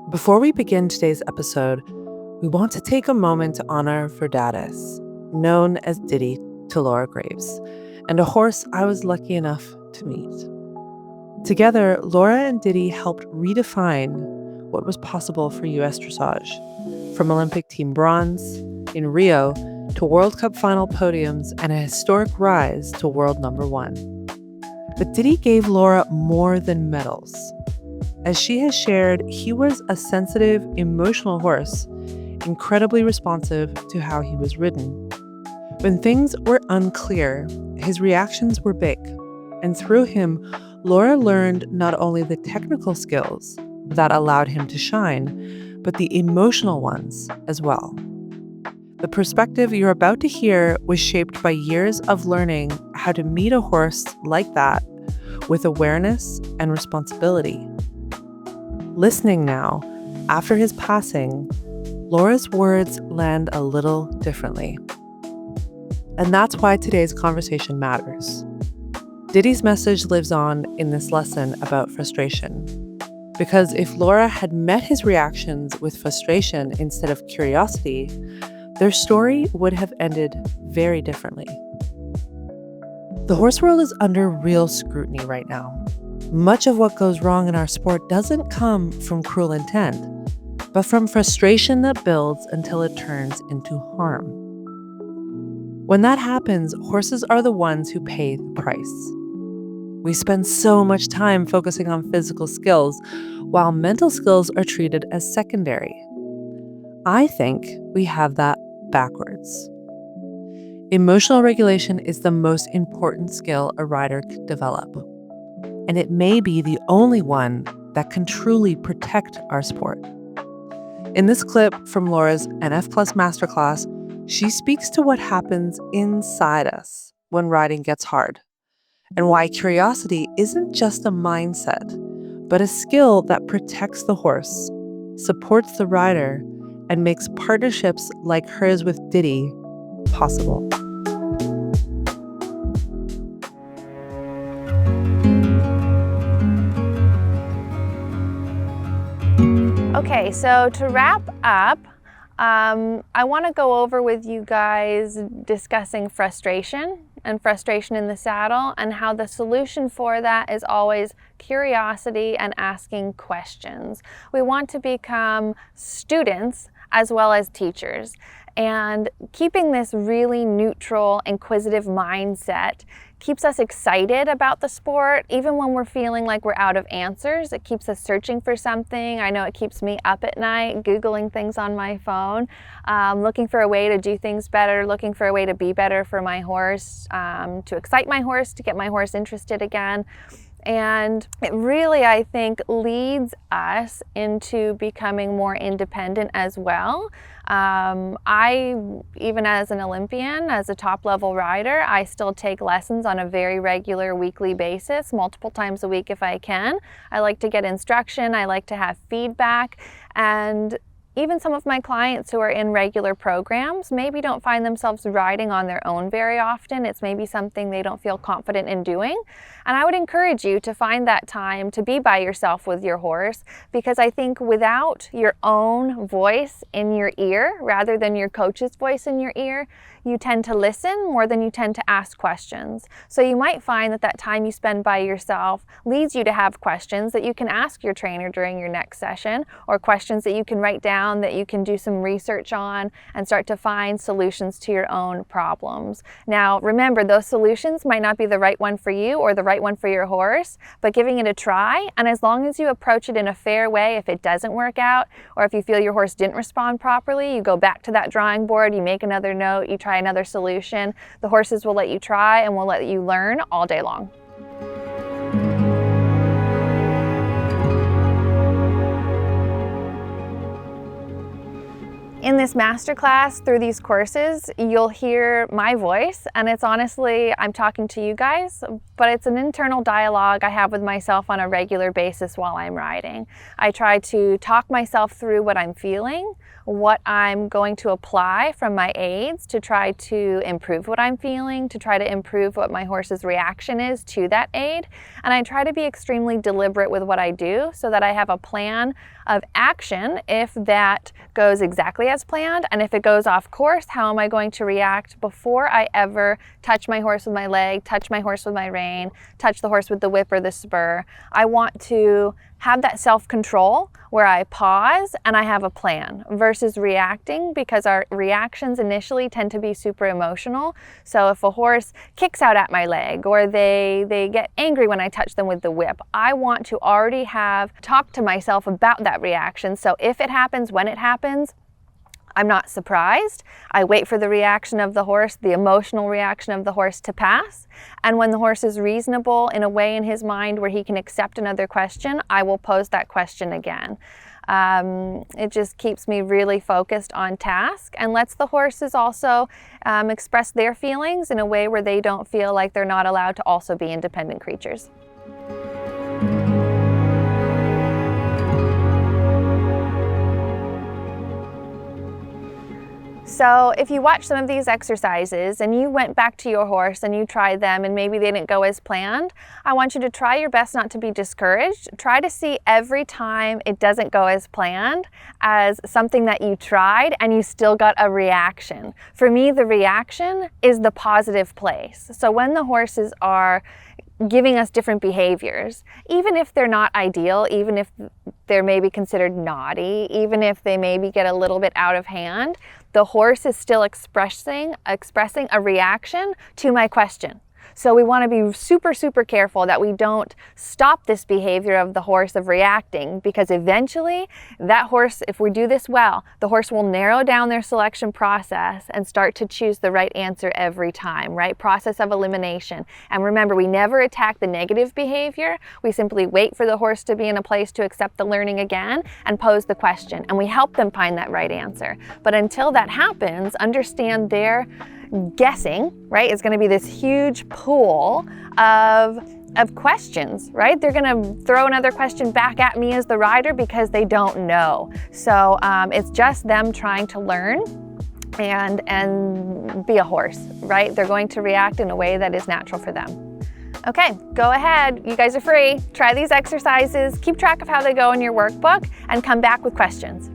Before we begin today's episode, we want to take a moment to honor Verdatus, known as Diddy to Laura Graves, and a horse I was lucky enough to meet. Together, Laura and Diddy helped redefine what was possible for U.S. dressage, from Olympic team bronze in Rio to World Cup final podiums and a historic rise to world number one. But Diddy gave Laura more than medals. As she has shared, he was a sensitive, emotional horse, incredibly responsive to how he was ridden. When things were unclear, his reactions were big, and through him, Laura learned not only the technical skills that allowed him to shine, but the emotional ones as well. The perspective you're about to hear was shaped by years of learning how to meet a horse like that with awareness and responsibility. Listening now, after his passing, Laura's words land a little differently. And that's why today's conversation matters. Diddy's message lives on in this lesson about frustration. Because if Laura had met his reactions with frustration instead of curiosity, their story would have ended very differently. The horse world is under real scrutiny right now. Much of what goes wrong in our sport doesn't come from cruel intent, but from frustration that builds until it turns into harm. When that happens, horses are the ones who pay the price. We spend so much time focusing on physical skills, while mental skills are treated as secondary. I think we have that backwards. Emotional regulation is the most important skill a rider can develop. And it may be the only one that can truly protect our sport. In this clip from Laura's NF Plus Masterclass, she speaks to what happens inside us when riding gets hard, and why curiosity isn't just a mindset, but a skill that protects the horse, supports the rider, and makes partnerships like hers with Diddy possible. Okay, so to wrap up, I want to go over with you guys discussing frustration and frustration in the saddle, and how the solution for that is always curiosity and asking questions. We want to become students as well as teachers, and keeping this really neutral, inquisitive mindset keeps us excited about the sport, even when we're feeling like we're out of answers. It keeps us searching for something. I know it keeps me up at night, Googling things on my phone, looking for a way to do things better, looking for a way to be better for my horse, to excite my horse, to get my horse interested again. And it really, I think, leads us into becoming more independent as well. I, even as an Olympian, as a top-level rider, I still take lessons on a very regular weekly basis, multiple times a week if I can. I like to get instruction, I like to have feedback, and even some of my clients who are in regular programs maybe don't find themselves riding on their own very often. It's maybe something they don't feel confident in doing. And I would encourage you to find that time to be by yourself with your horse, because I think without your own voice in your ear, rather than your coach's voice in your ear, you tend to listen more than you tend to ask questions. So you might find that that time you spend by yourself leads you to have questions that you can ask your trainer during your next session, or questions that you can write down that you can do some research on and start to find solutions to your own problems. Now, remember, those solutions might not be the right one for you or the right one for your horse, but giving it a try, and as long as you approach it in a fair way, if it doesn't work out, or if you feel your horse didn't respond properly, you go back to that drawing board, you make another note, you try another solution. The horses will let you try and will let you learn all day long. In this masterclass, through these courses, you'll hear my voice, and it's honestly, I'm talking to you guys but it's an internal dialogue I have with myself on a regular basis while I'm riding. I try to talk myself through what I'm feeling, what I'm going to apply from my aids to try to improve what I'm feeling, to try to improve what my horse's reaction is to that aid. And I try to be extremely deliberate with what I do so that I have a plan of action if that goes exactly as planned, and if it goes off course, how am I going to react before I ever touch my horse with my leg, touch my horse with my rein, touch the horse with the whip or the spur. I want to have that self-control where I pause and I have a plan versus reacting, because our reactions initially tend to be super emotional. So if a horse kicks out at my leg or they get angry when I touch them with the whip, I want to already have talked to myself about that reaction. So if it happens, when it happens, I'm not surprised. I wait for the reaction of the horse, the emotional reaction of the horse to pass. And when the horse is reasonable in a way in his mind where he can accept another question, I will pose that question again. It just keeps me really focused on task and lets the horses also express their feelings in a way where they don't feel like they're not allowed to also be independent creatures. So if you watch some of these exercises and you went back to your horse and you tried them and maybe they didn't go as planned, I want you to try your best not to be discouraged. Try to see every time it doesn't go as planned as something that you tried and you still got a reaction. For me, the reaction is the positive place. So when the horses are giving us different behaviors, even if they're not ideal, even if they're maybe considered naughty, even if they maybe get a little bit out of hand, the horse is still expressing a reaction to my question. So we want to be super, super careful that we don't stop this behavior of the horse of reacting, because eventually that horse, if we do this well, the horse will narrow down their selection process and start to choose the right answer every time, right? Process of elimination. And remember, we never attack the negative behavior. We simply wait for the horse to be in a place to accept the learning again and pose the question. And we help them find that right answer. But until that happens, understand their guessing, right, is going to be this huge pool of questions, right? They're going to throw another question back at me as the rider because they don't know. So it's just them trying to learn and be a horse, right? They're going to react in a way that is natural for them. Okay, go ahead. You guys are free. Try these exercises. Keep track of how they go in your workbook and come back with questions.